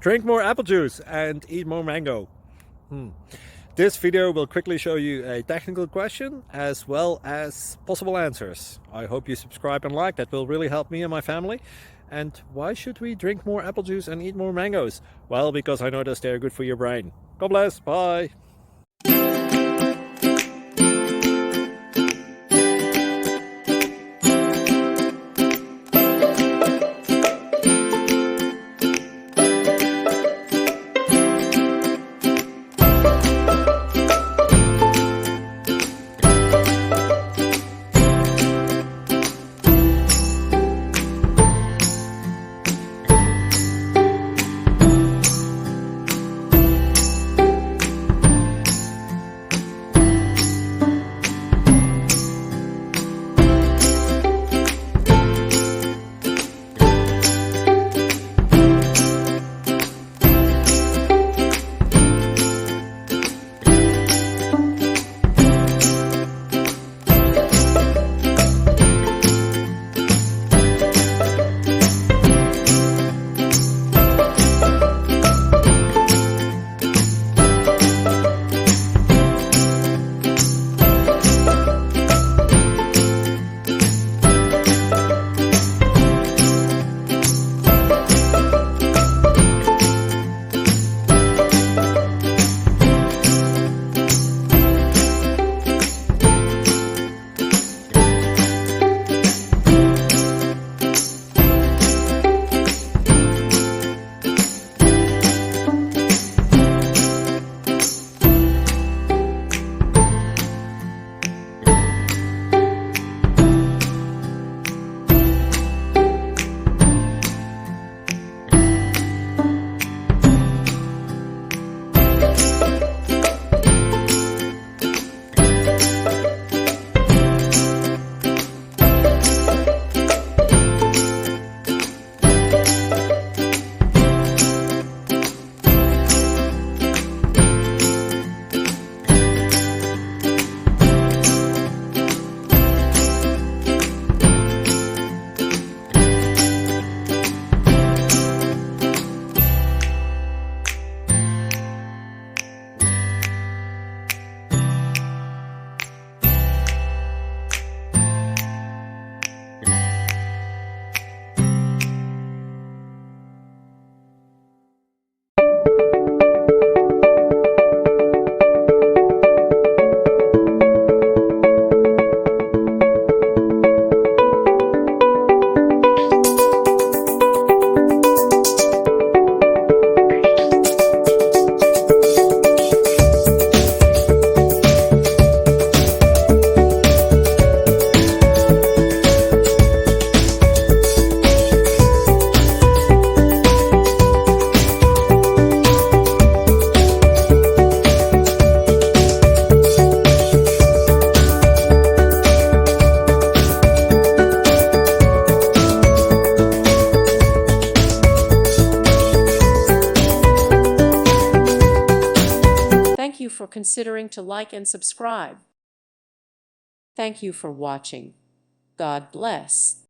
Drink more apple juice and eat more mango. This video will quickly show you a technical question as well as possible answers. I hope you subscribe and like, that will really help me and my family. And why should we drink more apple juice and eat more mangoes? Well, because I noticed they're good for your brain. God bless, bye! Thank you for considering to like and subscribe. Thank you for watching. God bless.